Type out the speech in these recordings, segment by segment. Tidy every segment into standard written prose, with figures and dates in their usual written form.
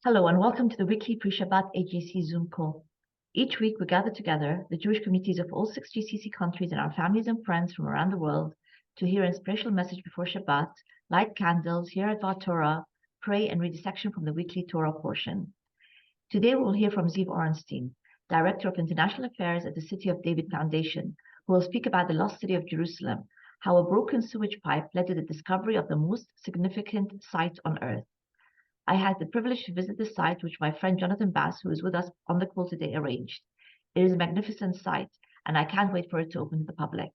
Hello and welcome to the weekly Pre-Shabbat AGJC Zoom call. Each week we gather together, the Jewish communities of all 6 GCC countries and our families and friends from around the world, to hear an inspirational message before Shabbat, light candles, hear Advar Torah, pray and read a section from the weekly Torah portion. Today we will hear from Ziv Orenstein, Director of International Affairs at the City of David Foundation, who will speak about the lost city of Jerusalem, how a broken sewage pipe led to the discovery of the most significant site on earth. I had the privilege to visit the site which my friend Jonathan Bass, who is with us on the call today, arranged. It is a magnificent site, and I can't wait for it to open to the public.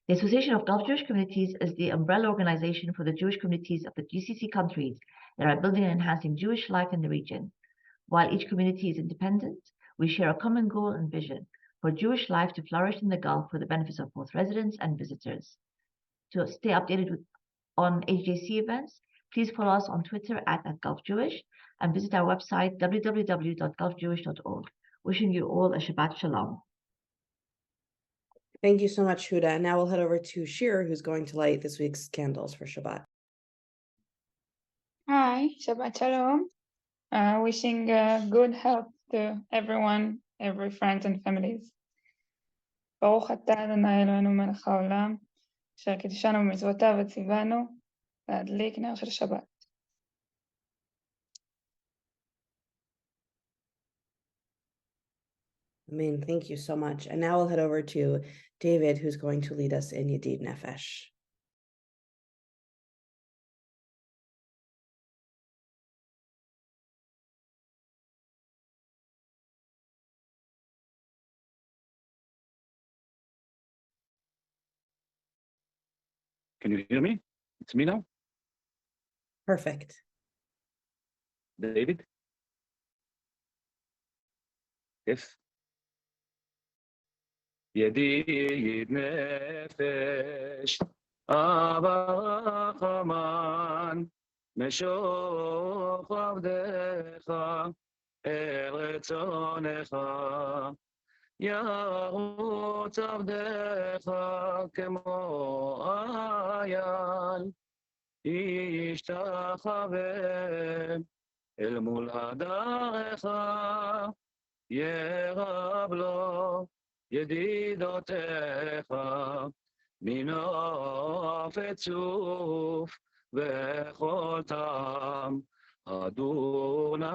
The Association of Gulf Jewish Communities is the umbrella organization for the Jewish communities of the GCC countries that are building and enhancing Jewish life in the region. While each community is independent, we share a common goal and vision for Jewish life to flourish in the Gulf for the benefits of both residents and visitors. To stay updated on AGJC events, please follow us on Twitter at @GulfJewish and visit our website www.gulfjewish.org. Wishing you all a Shabbat Shalom. Thank you so much, Huda. Now we'll head over to Shir, who's going to light this week's candles for Shabbat. Hi, Shabbat Shalom. Wishing good health to everyone, every friends and families. ברוך אתה אדוני אלוהינו מלך העולם, אשר קידשנו במצוותיו וציוונו להדליק נר של שבת. Amen. Thank you so much. And now we'll head over to David, who's going to lead us in Yedid Nefesh. Can you hear me? It's me now? Perfect. David? Yes. ידיד נפש, אהבה רחמן, משוך עבדך אל רצונך, ירוץ עבדך כמו אייל, ישתחווה אל מול הדרך, ירב לו ידידותיך, מנוף צוף וכל טעם, אדוני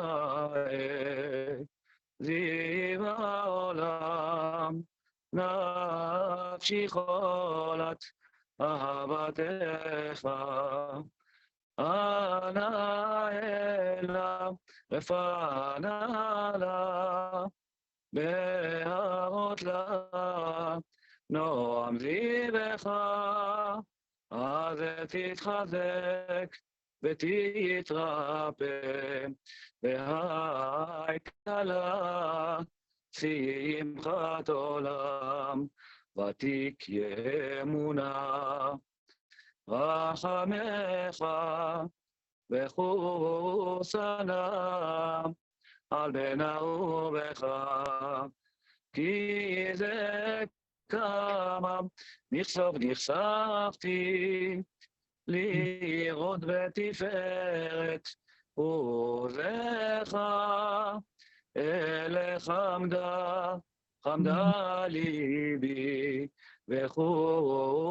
זיו העולם, נפשי חולת אהבתך, אנא אלה רפנה לה, בהרות לה, נועם זיווך, אז תתחזק ותתרפא, והייתה לה שמחת עולם, ותיק ימונה, רחמך וחוסנה, על בן אהובך, כי זה כמה נחשפתי, לראות בתפארת עוזך, אליך חמדה ליבי, וחוסנה,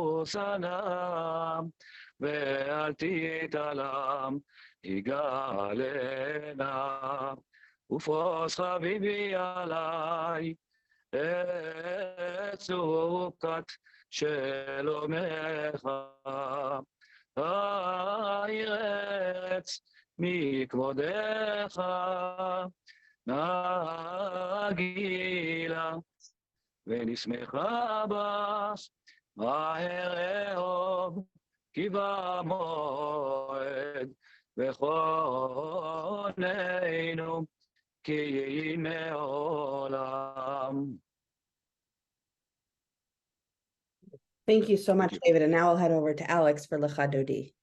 ואל תתעלם, יגאלנה. ופרוס חביבי עלי את סוכת שלומך, הארץ מכבודך, נגילה ונשמחה בך, מהר אהוב כי במועד, וכוננו כי מעולם. Thank you so much, David. And now I'll head over to Alex for Lecha Dodi.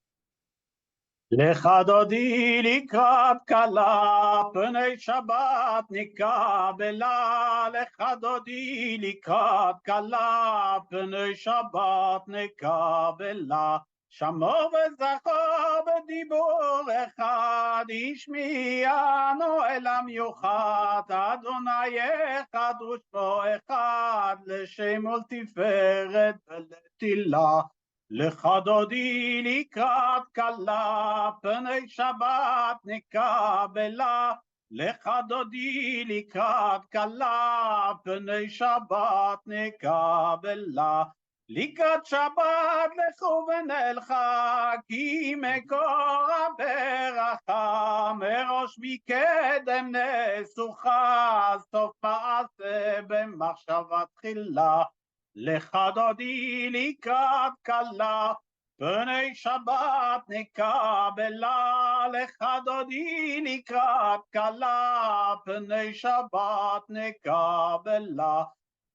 Lecha Dodi לקראת כלה, פני שבת נקבלה. Lecha Dodi לקראת כלה, פני שבת נקבלה. שמור וזכור דיבור אחד, השמיענו אל המיוחד, אדוני אחד ושמו אחד, לשם ולתפארת ולתהילה. לך דודי לקראת כלה, פני שבת נקבלה. לך דודי לקראת כלה, פני שבת נקבלה. לקראת שבת לכו ונלכה, כי מקור הברכה, מראש מקדם נסוכה, סוף מעשה במחשבה תחילה. לך דודי לקראת כלה, פני שבת נקבלה. לך דודי לקראת כלה, פני שבת נקבלה.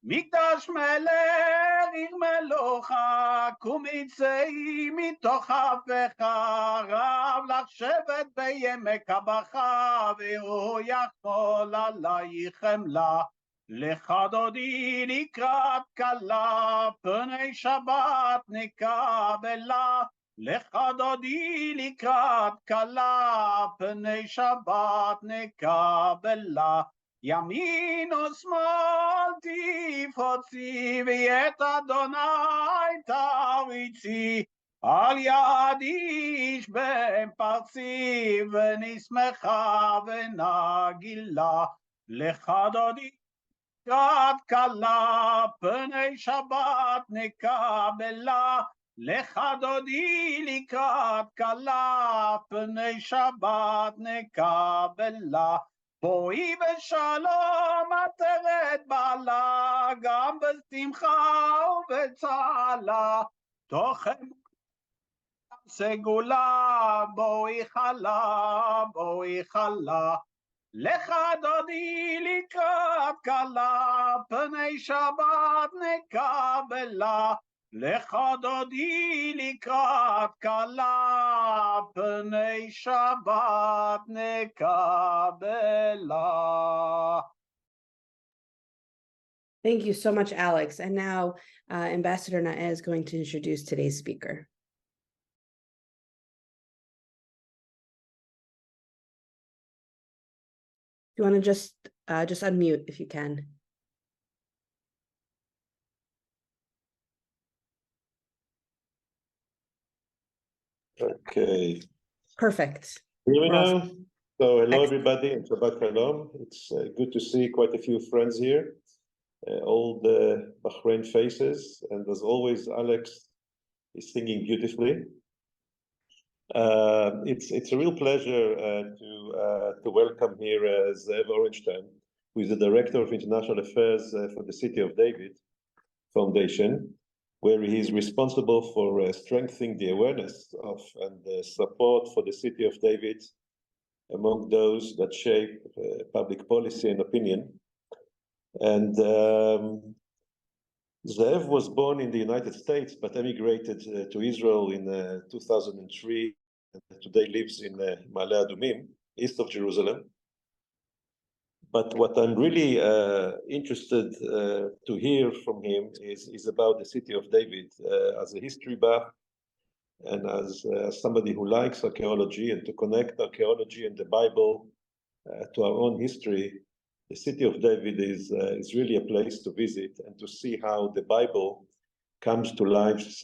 מקדש מלך עיר מלוכה, קום יצאי מתוך אפיך, רב לך שבט בימי קבחה, והוא יחמול עלייך חמלה. לך דודי לקראת כלה, פני שבת נקבלה. לך דודי לקראת כלה, פני שבת נקבלה. ימין ושמאל תפוצי, ואת אדוני תריצי. על יד איש בן פרצי, ונשמחה ונגילה. לך דודי לקראת כלה, פני שבת נקבלה. לך דודי לקראת כלה, פני שבת נקבלה. בואי בשלום עטרת בעלה, גם בשמחה ובצהלה. תוך סגולה, בואי חלה, בואי חלה. לך דודי לקראת כלה, פני שבת נקבלה. לך דודי לקראת כלה, פני שבת נקבלה. Thank you so much, Alex. And now Ambassador Naeh is going to introduce today's speaker. You want to just unmute if you can. Okay. Perfect. Hear me now? So hello, Excellent. everybody, and Shabbat Shalom. It's good to see quite a few friends here, all the Bahrain faces, and as always, Alex is singing beautifully. It's a real pleasure to welcome here Zev Orenstein, who is the Director of International Affairs for the City of David Foundation, where he is responsible for strengthening the awareness of and the support for the City of David among those that shape public policy and opinion. And Zev was born in the United States, but emigrated to Israel in 2003, and today lives in Ma'ale Adumim, east of Jerusalem. But what I'm really interested to hear from him is about the City of David as a history buff and as somebody who likes archaeology, and to connect archaeology and the Bible to our own history. The City of David is really a place to visit and to see how the Bible comes to life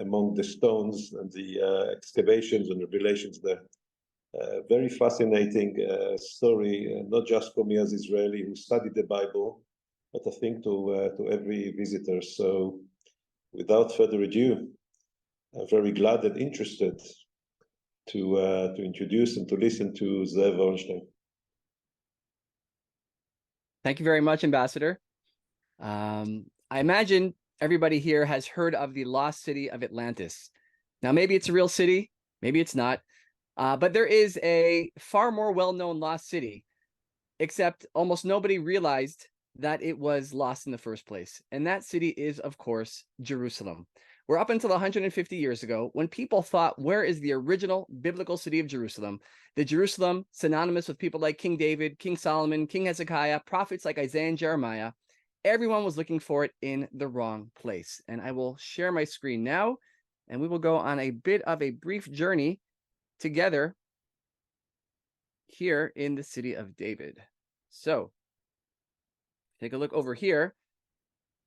among the stones and the excavations and revelations there. Very fascinating story, not just for me as Israeli who studied the Bible, but I think to every visitor. So without further ado, I'm very glad and interested to introduce and to listen to Zev Orenstein. Thank you very much, Ambassador. I imagine everybody here has heard of the lost city of Atlantis. Now, maybe it's a real city, maybe it's not. But there is a far more well-known lost city, except almost nobody realized that it was lost in the first place. And that city is, of course, Jerusalem. Where up until 150 years ago, when people thought, where is the original biblical city of Jerusalem? The Jerusalem synonymous with people like King David, King Solomon, King Hezekiah, prophets like Isaiah and Jeremiah. Everyone was looking for it in the wrong place. And I will share my screen now, and we will go on a bit of a brief journey together here in the city of David. So take a look over here.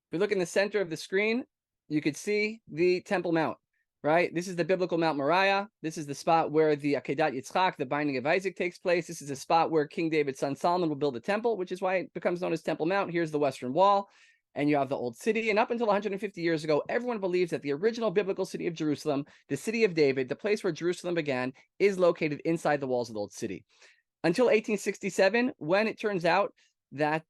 If we look in the center of the screen, you could see the Temple Mount, right? This is the biblical Mount Moriah. This is the spot where the Akedat Yitzchak, the binding of Isaac, takes place. This is a spot where King David's son Solomon will build a temple, which is why it becomes known as Temple Mount. Here's the Western Wall, and you have the Old City. And up until 150 years ago, everyone believes that the original biblical city of Jerusalem, the city of David, the place where Jerusalem began, is located inside the walls of the Old City. Until 1867, when it turns out that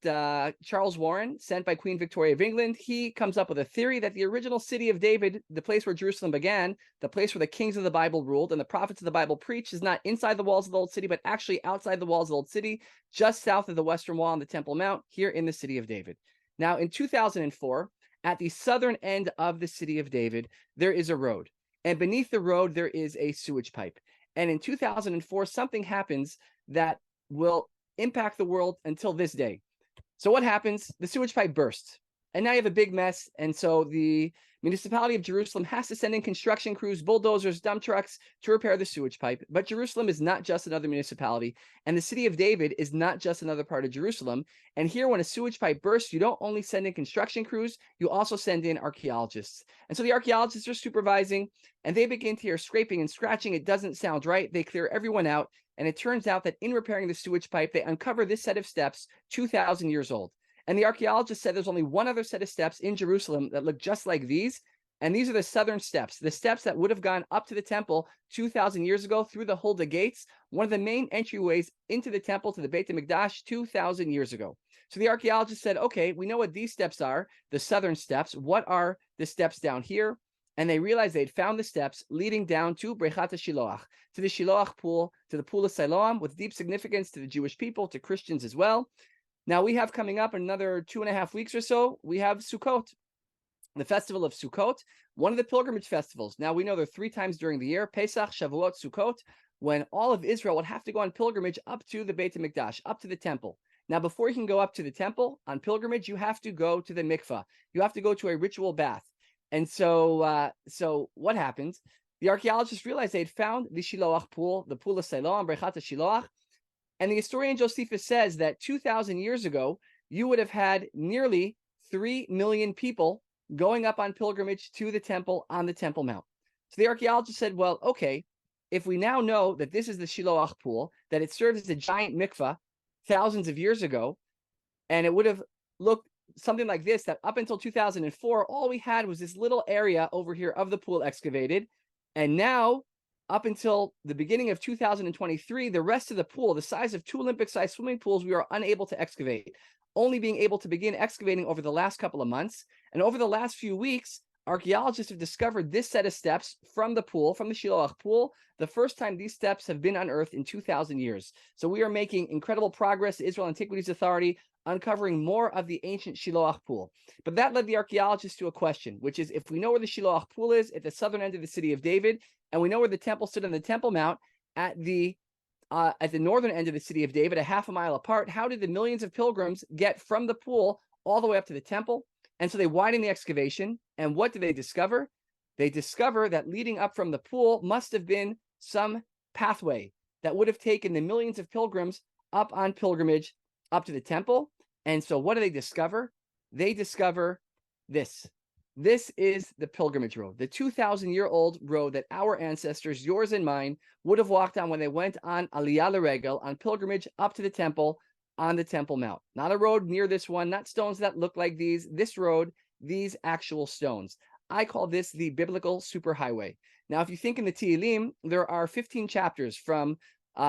Charles Warren, sent by Queen Victoria of England, he comes up with a theory that the original city of David, the place where Jerusalem began, the place where the kings of the Bible ruled and the prophets of the Bible preached, is not inside the walls of the Old City, but actually outside the walls of the Old City, just south of the Western Wall and the Temple Mount, here in the city of David. Now, in 2004, at the southern end of the city of David, there is a road. And beneath the road, there is a sewage pipe. And in 2004, something happens that will impact the world until this day. So what happens? The sewage pipe bursts, and now you have a big mess. And so the municipality of Jerusalem has to send in construction crews, bulldozers, dump trucks to repair the sewage pipe. But Jerusalem is not just another municipality, and the city of David is not just another part of Jerusalem. And here, when a sewage pipe bursts, you don't only send in construction crews, you also send in archaeologists. And so the archaeologists are supervising, and they begin to hear scraping and scratching. It doesn't sound right. They clear everyone out. And it turns out that in repairing the sewage pipe, they uncover this set of steps 2,000 years old. And the archaeologists said there's only one other set of steps in Jerusalem that look just like these. And these are the southern steps, the steps that would have gone up to the temple 2,000 years ago through the Huldah gates, one of the main entryways into the temple to the Beit HaMikdash 2,000 years ago. So the archaeologists said, okay, we know what these steps are, the southern steps. What are the steps down here? And they realized they'd found the steps leading down to Brechat HaShiloach, to the Shiloach pool, to the pool of Siloam, with deep significance to the Jewish people, to Christians as well. Now we have coming up in another 2.5 weeks or so, we have Sukkot, the festival of Sukkot, one of the pilgrimage festivals. Now we know there are 3 times during the year, Pesach, Shavuot, Sukkot, when all of Israel would have to go on pilgrimage up to the Beit HaMikdash, up to the temple. Now, before you can go up to the temple on pilgrimage, you have to go to the mikvah. You have to go to a ritual bath. And so what happens? The archaeologists realized they'd found the Shiloach pool, the pool of Siloam, Brechat HaShiloach. And the historian Josephus says that 2,000 years ago, you would have had nearly 3 million people going up on pilgrimage to the temple on the Temple Mount. So the archaeologists said, well, okay, if we now know that this is the Shiloach pool, that it served as a giant mikvah thousands of years ago, and it would have looked something like this, that up until 2004, all we had was this little area over here of the pool excavated. And now, up until the beginning of 2023, the rest of the pool, the size of 2 Olympic-sized swimming pools, we are unable to excavate, only being able to begin excavating over the last couple of months. And over the last few weeks, archaeologists have discovered this set of steps from the pool, from the Shiloach pool, the first time these steps have been unearthed in 2,000 years. So we are making incredible progress. The Israel Antiquities Authority uncovering more of the ancient Shiloach pool. But that led the archaeologists to a question, which is, if we know where the Shiloach pool is at the southern end of the city of David, and we know where the temple stood on the Temple Mount at the northern end of the city of David, a half a mile apart, how did the millions of pilgrims get from the pool all the way up to the temple? And so they widen the excavation. And what do they discover? They discover that leading up from the pool must have been some pathway that would have taken the millions of pilgrims up on pilgrimage up to the temple. And so what do they discover? They discover this. This is the pilgrimage road, the 2,000-year-old road that our ancestors, yours and mine, would have walked on when they went on Aliyah L'Regel, on pilgrimage up to the temple on the Temple Mount. Not a road near this one, not stones that look like these. This road, these actual stones. I call this the biblical superhighway. Now, if you think in the Tehillim, there are 15 chapters from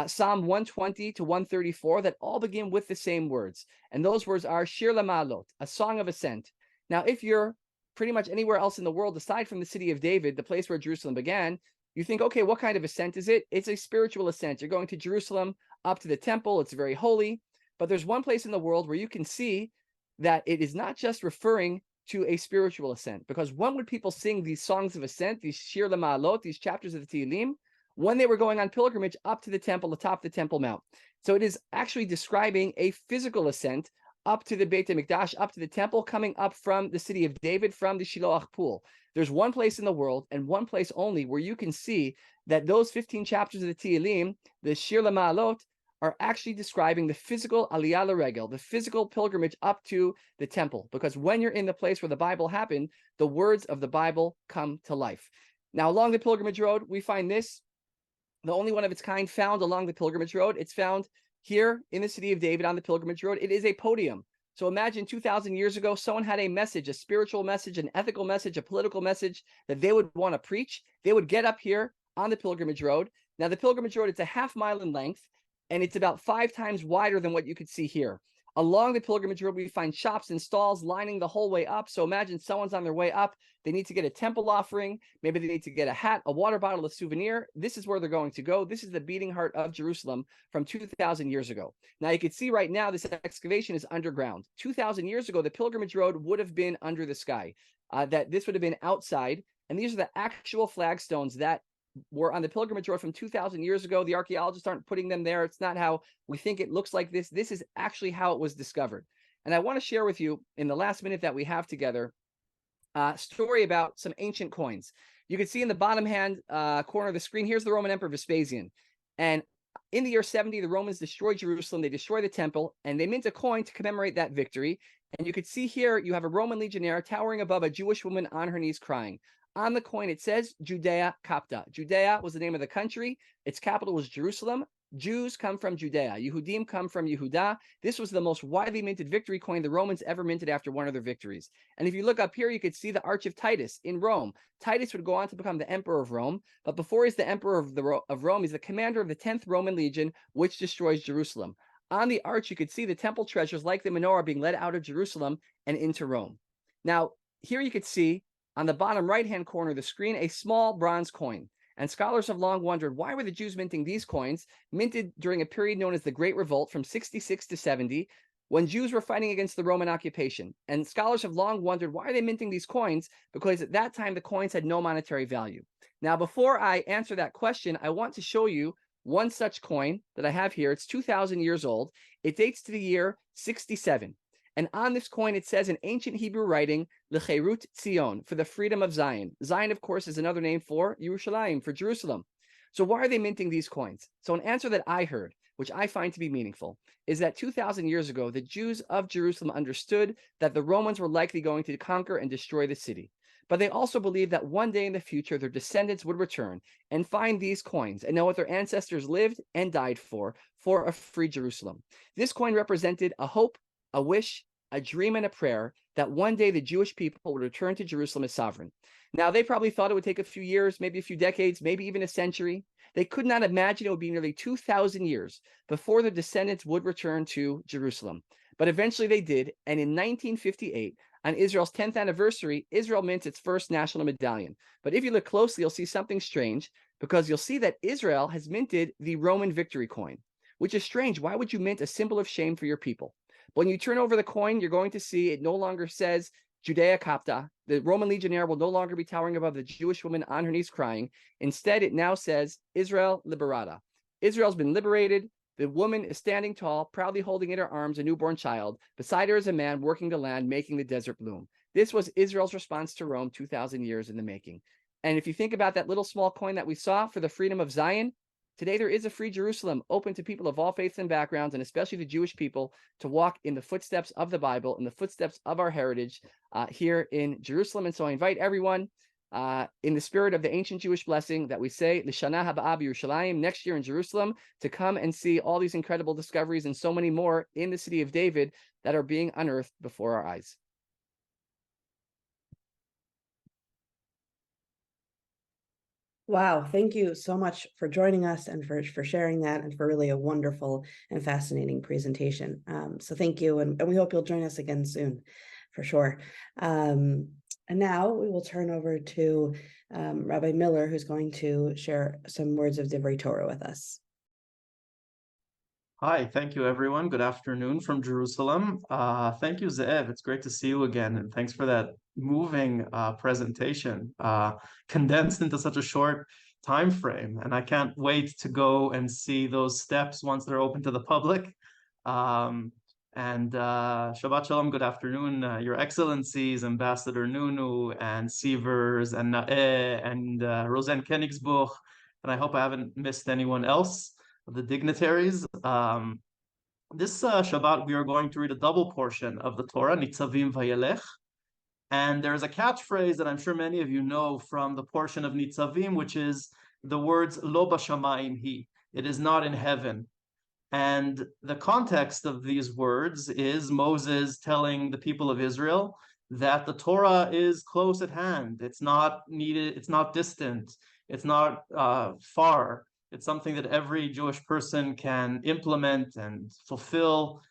Psalm 120 to 134 that all begin with the same words. And those words are Shir Lamalot, a song of ascent. Now, if you're pretty much anywhere else in the world, aside from the city of David, the place where Jerusalem began, you think, okay, what kind of ascent is it? It's a spiritual ascent. You're going to Jerusalem, up to the temple. It's very holy. But there's one place in the world where you can see that it is not just referring to a spiritual ascent, because when would people sing these songs of ascent, these Shir Lamalot, these chapters of the Tehillim? When they were going on pilgrimage up to the temple, atop the Temple Mount. So it is actually describing a physical ascent up to the Beit HaMikdash, up to the temple, coming up from the city of David, from the Shiloach pool. There's one place in the world, and one place only, where you can see that those 15 chapters of the Tehillim, the Shir LaMa'alot, are actually describing the physical aliyah l'regel, the physical pilgrimage up to the temple. Because when you're in the place where the Bible happened, the words of the Bible come to life. Now, along the pilgrimage road, we find this, the only one of its kind found along the pilgrimage road. It's found here in the city of David on the pilgrimage road. It is a podium. So imagine 2,000 years ago, someone had a message, a spiritual message, an ethical message, a political message that they would want to preach. They would get up here on the pilgrimage road. Now, the pilgrimage road, it's a half mile in length, and it's about 5 times wider than what you could see here. Along the pilgrimage road, we find shops and stalls lining the whole way up. So imagine someone's on their way up. They need to get a temple offering. Maybe they need to get a hat, a water bottle, a souvenir. This is where they're going to go. This is the beating heart of Jerusalem from 2,000 years ago. Now, you can see right now this excavation is underground. 2,000 years ago, the pilgrimage road would have been under the sky. That this would have been outside. And these are the actual flagstones that were on the pilgrimage road from 2,000 years ago. The archaeologists aren't putting them there. It's not how we think it looks like this. This is actually how it was discovered. And I want to share with you in the last minute that we have together a story about some ancient coins. You can see in the bottom hand corner of the screen, here's the Roman Emperor Vespasian. And in the year 70, the Romans destroyed Jerusalem. They destroyed the temple, and they mint a coin to commemorate that victory. And you can see here, you have a Roman legionnaire towering above a Jewish woman on her knees crying. On the coin, it says Judea Capta. Judea was the name of the country. Its capital was Jerusalem. Jews come from Judea. Yehudim come from Yehuda. This was the most widely minted victory coin the Romans ever minted after one of their victories. And if you look up here, you could see the Arch of Titus in Rome. Titus would go on to become the emperor of Rome. But before he's the emperor of Rome, he's the commander of the 10th Roman Legion, which destroys Jerusalem. On the arch, you could see the temple treasures like the menorah being led out of Jerusalem and into Rome. Now, here you could see on the bottom right-hand corner of the screen, a small bronze coin. And scholars have long wondered, why were the Jews minting these coins, minted during a period known as the Great Revolt from 66 to 70, when Jews were fighting against the Roman occupation? And scholars have long wondered, why are they minting these coins? Because at that time, the coins had no monetary value. Now, before I answer that question, I want to show you one such coin that I have here. It's 2,000 years old. It dates to the year 67. And on this coin, it says in ancient Hebrew writing, L'cherut Zion, for the freedom of Zion. Zion, of course, is another name for Yerushalayim, for Jerusalem. So why are they minting these coins? So an answer that I heard, which I find to be meaningful, is that 2,000 years ago, the Jews of Jerusalem understood that the Romans were likely going to conquer and destroy the city. But they also believed that one day in the future, their descendants would return and find these coins and know what their ancestors lived and died for a free Jerusalem. This coin represented a hope, a wish, a dream, and a prayer that one day the Jewish people would return to Jerusalem as sovereign. Now, they probably thought it would take a few years, maybe a few decades, maybe even a century. They could not imagine it would be nearly 2,000 years before their descendants would return to Jerusalem. But eventually they did, and in 1958, on Israel's 10th anniversary, Israel mints its first national medallion. But if you look closely, you'll see something strange, because you'll see that Israel has minted the Roman victory coin, which is strange. Why would you mint a symbol of shame for your people? When you turn over the coin, you're going to see it no longer says Judea Capta. The Roman legionnaire will no longer be towering above the Jewish woman on her knees crying. Instead, it now says Israel Liberata. Israel's been liberated. The woman is standing tall, proudly holding in her arms a newborn child. Beside her is a man working the land, making the desert bloom. This was Israel's response to Rome 2,000 years in the making. And if you think about that little small coin that we saw for the freedom of Zion, today there is a free Jerusalem open to people of all faiths and backgrounds, and especially the Jewish people, to walk in the footsteps of the Bible, in the footsteps of our heritage here in Jerusalem. And so I invite everyone in the spirit of the ancient Jewish blessing that we say, L'shana haba'ah b'Yerushalayim, next year in Jerusalem, to come and see all these incredible discoveries and so many more in the city of David that are being unearthed before our eyes. Wow, thank you so much for joining us and for sharing that, and for really a wonderful and fascinating presentation. So thank you, and we hope you'll join us again soon, for sure. And now we will turn over to Rabbi Miller, who's going to share some words of Divrei Torah with us. Hi, thank you, everyone. Good afternoon from Jerusalem. Thank you, Ze'ev. It's great to see you again, and thanks for that moving presentation, condensed into such a short time frame. And I can't wait to go and see those steps once they're open to the public. And Shabbat Shalom, good afternoon, Your Excellencies, Ambassador Nunu, and Sievers, and Nae, and Rosen Königsbuch, and I hope I haven't missed anyone else of the dignitaries. This Shabbat, we are going to read a double portion of the Torah, Nitzavim Vayelech. And there's a catchphrase that I'm sure many of you know from the portion of Nitzavim, which is the words Lo b'shamayim hi. It is not in heaven. And the context of these words is Moses telling the people of Israel that the Torah is close at hand. It's not needed, it's not distant, it's not far. It's something that every Jewish person can implement and fulfill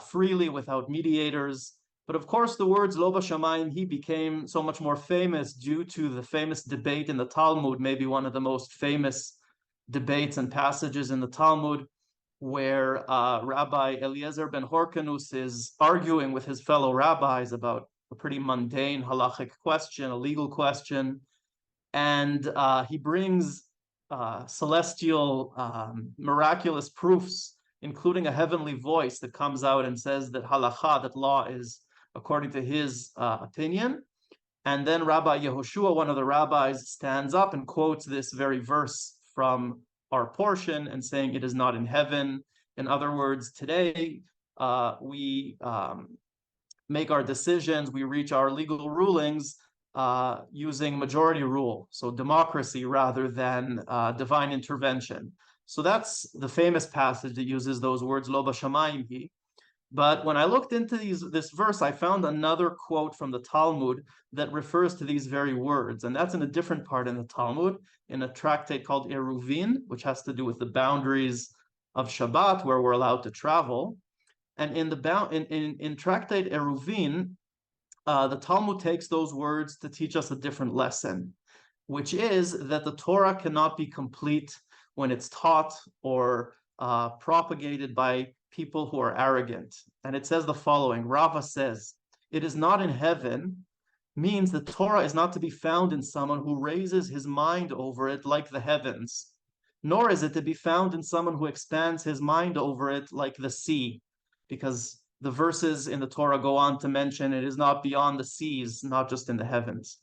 freely without mediators. But of course, the words Lo b'shamayim hi became so much more famous due to the famous debate in the Talmud, maybe one of the most famous debates and passages in the Talmud, where Rabbi Eliezer ben Horkanus is arguing with his fellow rabbis about a pretty mundane halachic question, a legal question. And he brings celestial, miraculous proofs, including a heavenly voice that comes out and says that halakha, that law, is according to his opinion. And then Rabbi Yehoshua, one of the rabbis, stands up and quotes this very verse from our portion and saying it is not in heaven. In other words, today we make our decisions, we reach our legal rulings using majority rule, so democracy rather than divine intervention. So that's the famous passage that uses those words, Lo b'shamayim hi. But when I looked into this verse, I found another quote from the Talmud that refers to these very words. And that's in a different part in the Talmud, in a tractate called Eruvin, which has to do with the boundaries of Shabbat, where we're allowed to travel. And in tractate Eruvin, the Talmud takes those words to teach us a different lesson, which is that the Torah cannot be complete when it's taught or propagated by people who are arrogant. And it says the following, Rava says, it is not in heaven, means the Torah is not to be found in someone who raises his mind over it like the heavens, nor is it to be found in someone who expands his mind over it like the sea, because the verses in the Torah go on to mention it is not beyond the seas, not just in the heavens.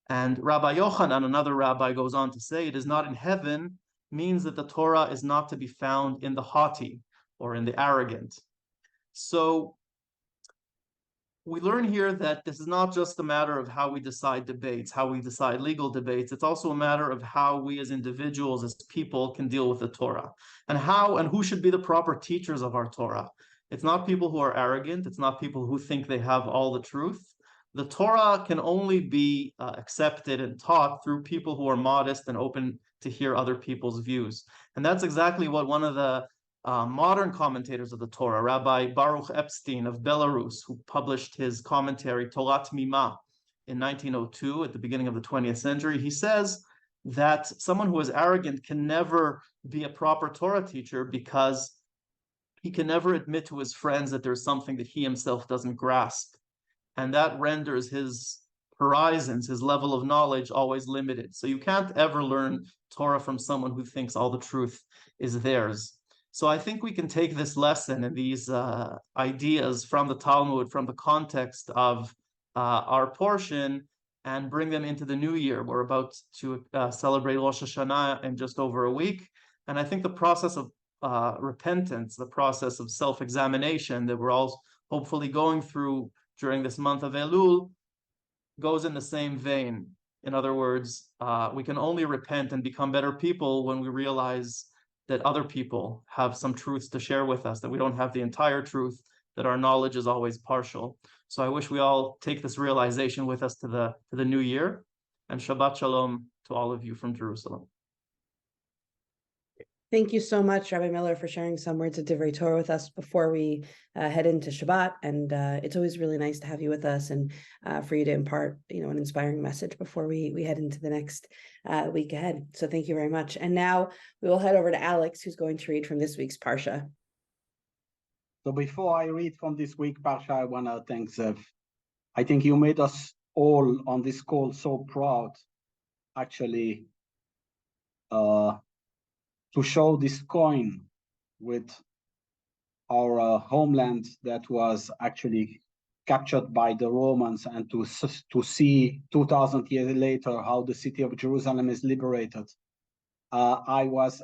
And Rabbi Yochanan, another rabbi, goes on to say it is not in heaven means that the Torah is not to be found in the haughty or in the arrogant. So we learn here that this is not just a matter of how we decide debates, how we decide legal debates. It's also a matter of how we as individuals, as people, can deal with the Torah, and how and who should be the proper teachers of our Torah. It's not people who are arrogant. It's not people who think they have all the truth. The Torah can only be accepted and taught through people who are modest and open to hear other people's views. And that's exactly what one of the modern commentators of the Torah, Rabbi Baruch Epstein of Belarus, who published his commentary Torah Tmima in 1902 at the beginning of the 20th century, he says that someone who is arrogant can never be a proper Torah teacher because he can never admit to his friends that there's something that he himself doesn't grasp. And that renders his horizons, his level of knowledge, always limited. So you can't ever learn Torah from someone who thinks all the truth is theirs. So I think we can take this lesson and these ideas from the Talmud, from the context of our portion, and bring them into the new year. We're about to celebrate Rosh Hashanah in just over a week. And I think the process of repentance, the process of self-examination that we're all hopefully going through during this month of Elul goes in the same vein. In other words, we can only repent and become better people when we realize that other people have some truths to share with us, that we don't have the entire truth, that our knowledge is always partial. So I wish we all take this realization with us to the new year. And Shabbat Shalom to all of you from Jerusalem. Thank you so much, Rabbi Miller, for sharing some words of Divrei Torah with us before we head into Shabbat. And it's always really nice to have you with us and for you to impart, an inspiring message before we head into the next week ahead. So thank you very much. And now we will head over to Alex, who's going to read from this week's Parsha. So before I read from this week Parsha, I want to thank Zev. I think you made us all on this call so proud, actually, to show this coin with our homeland that was actually captured by the Romans, and to see 2,000 years later how the city of Jerusalem is liberated. I was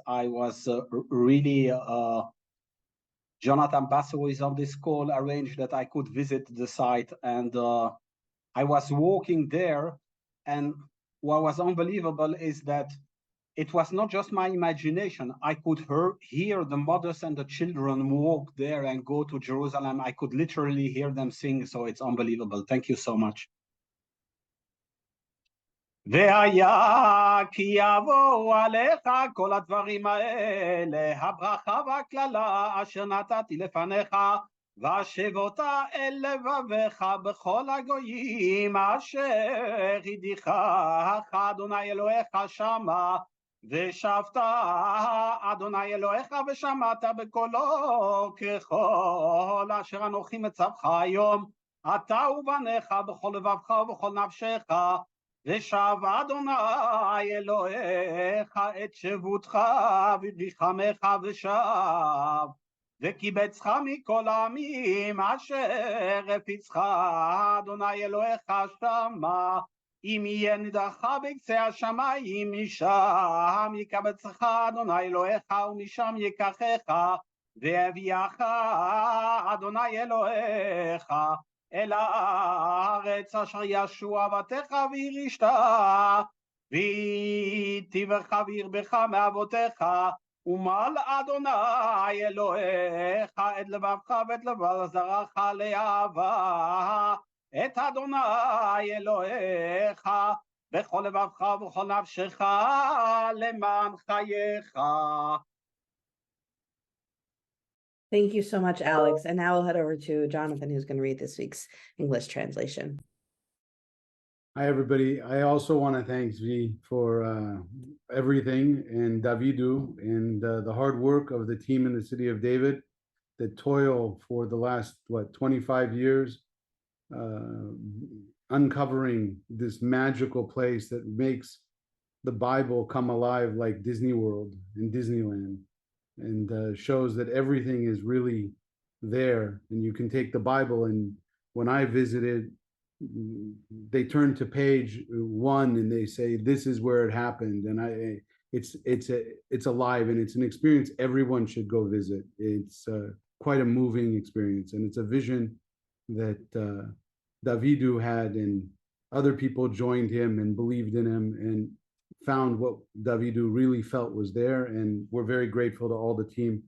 really Jonathan Basso is on this call, arranged that I could visit the site, and I was walking there, and what was unbelievable is that it was not just my imagination. I could hear the mothers and the children walk there and go to Jerusalem. I could literally hear them sing, so it's unbelievable. Thank you so much. והיה כי יבואו עליך כל הדברים האלה, הברכה והקללה אשר נתתי לפניך, והשב אותה אל לבביך בכל הגויים אשר הדיחך אדוני אלוהיך שמה, ושבת אדוני אלוהיך ושמעת בקולו ככל אשר אנוכי מצווך היום, אתה ובניך בכל לבבך ובכל נפשך, ושב אדוני אלוהיך את שבותך וריחמך ושב, וקיבצך מכל העמים אשר הפיצך אדוני אלוהיך שמה, אם יהיה נדחך בקצה השמיים משם יקבצך אדוני אלוהיך ומשם ייקחך, ויביאך אדוני אלוהיך אל הארץ אשר ישוע אבותיך וירשת, ויטיבך וירבך מאבותיך, ומל אדוני אלוהיך את לבבך ואת לבב זרעך לאהבה את אדוני אלוהיך בכל לבבך ובכל נפשך למען חייך. Thank you so much, Alex. And now we'll head over to Jonathan, who's going to read this week's English translation. Hi, everybody. I also want to thank Zvi for everything, and Davidu, and the hard work of the team in the city of David that toil for the last, 25 years, uncovering this magical place that makes the Bible come alive like Disney World and Disneyland, and shows that everything is really there. And you can take the Bible, and when I visited, they turn to page 1 and they say, this is where it happened. And it's alive, and it's an experience everyone should go visit. It's quite a moving experience, and it's a vision that Davidu had, and other people joined him and believed in him and found what Davidu really felt was there. And we're very grateful to all the team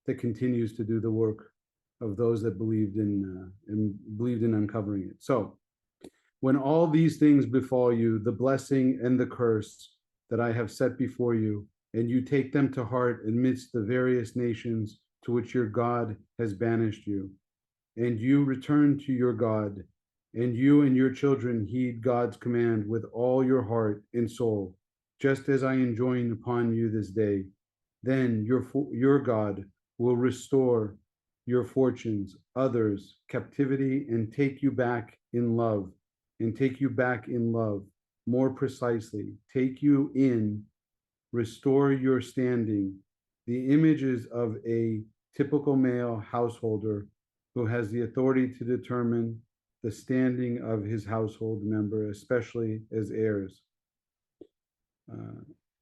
that continues to do the work of those that believed in uncovering it. So when all these things befall you, the blessing and the curse that I have set before you, and you take them to heart amidst the various nations to which your God has banished you, and you return to your God, and you and your children heed God's command with all your heart and soul, just as I enjoin upon you this day, then your God will restore your fortunes, others, captivity, and take you back in love, more precisely, take you in, restore your standing. The images of a typical male householder who has the authority to determine the standing of his household member, especially as heirs.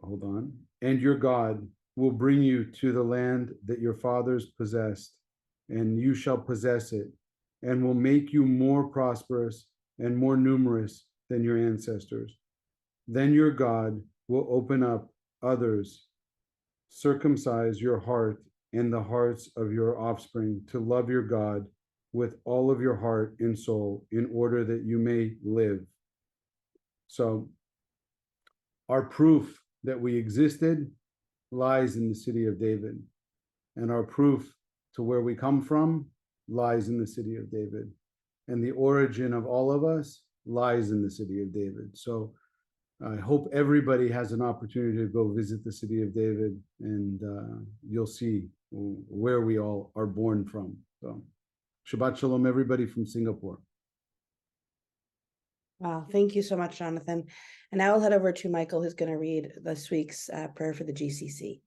Hold on. And your God will bring you to the land that your fathers possessed, and you shall possess it, and will make you more prosperous and more numerous than your ancestors. Then your God will open up others, circumcise your heart and the hearts of your offspring to love your God with all of your heart and soul, in order that you may live. So our proof that we existed lies in the city of David, and our proof to where we come from lies in the city of David, and the origin of all of us lies in the city of David. So I hope everybody has an opportunity to go visit the city of David, and you'll see where we all are born from. So Shabbat Shalom, everybody from Singapore. Wow, thank you so much, Jonathan. And now I'll head over to Michael, who's going to read this week's prayer for the GCC.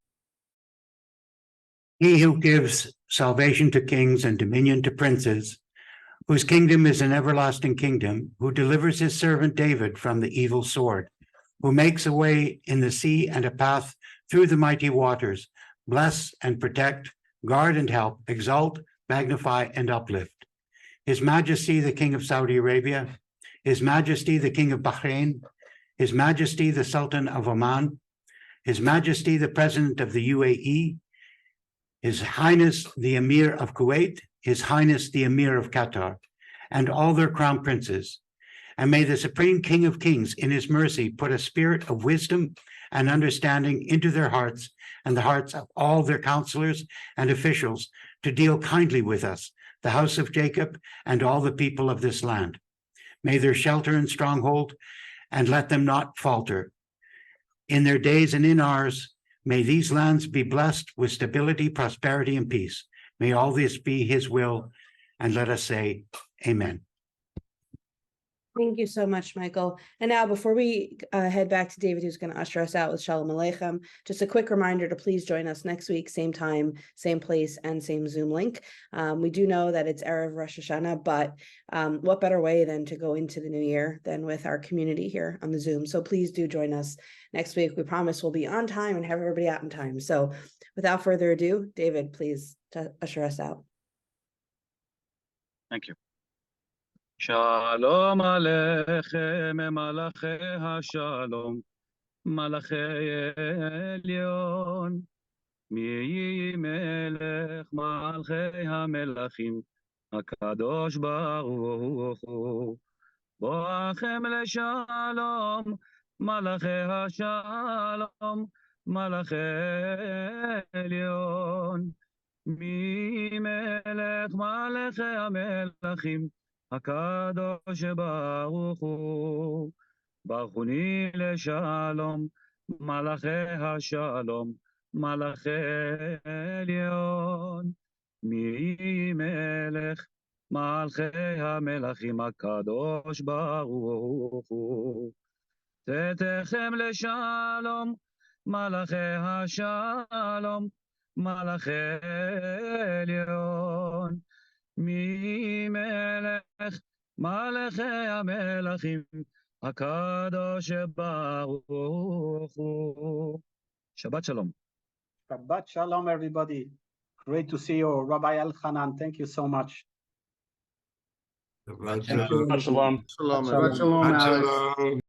He who gives salvation to kings and dominion to princes, whose kingdom is an everlasting kingdom, who delivers his servant David from the evil sword, who makes a way in the sea and a path through the mighty waters, bless and protect, guard and help, exalt, magnify, and uplift. His Majesty, the King of Saudi Arabia, His Majesty, the King of Bahrain, His Majesty, the Sultan of Oman, His Majesty, the President of the UAE, His Highness, the Emir of Kuwait, His Highness, the Emir of Qatar, and all their crown princes. And may the Supreme King of Kings, in his mercy, put a spirit of wisdom and understanding into their hearts and the hearts of all their counselors and officials to deal kindly with us, the house of Jacob, and all the people of this land. May their shelter and stronghold, and let them not falter. In their days and in ours, may these lands be blessed with stability, prosperity, and peace. May all this be his will, and let us say, Amen. Thank you so much, Michael. And now, before we head back to David, who's going to usher us out with Shalom Aleichem, just a quick reminder to please join us next week, same time, same place, and same Zoom link. We do know that it's Erev Rosh Hashanah, but what better way than to go into the new year than with our community here on the Zoom. So please do join us next week. We promise we'll be on time and have everybody out in time. So without further ado, David, please usher us out. Thank you. Shalom Aleichem, Malachei HaShalom, Malachei Elyon, Mi Melech Malchei HaMelachim, HaKadosh Baruch Hu, Boachem LeShalom, Malachei HaShalom, Malachei Elyon, Mi Melech Malchei HaMelachim, HaKadosh Baruch Hu, Baruchuni LeShalom, Malachei HaShalom, Malachei Elyon, Mi Melech Malchei HaMelachim, HaKadosh Baruch Hu, Tetechem LeShalom, Malachei HaShalom, Malachei Elyon, Mi Melech Malachei HaMelachim, HaKadosh Baruch Hu. Shabbat Shalom. Shabbat Shalom, everybody. Great to see you, Rabbi Elchanan. Thank you so much. Shabbat Thank you. shalom. Shalom. Shabbat shalom, Alex.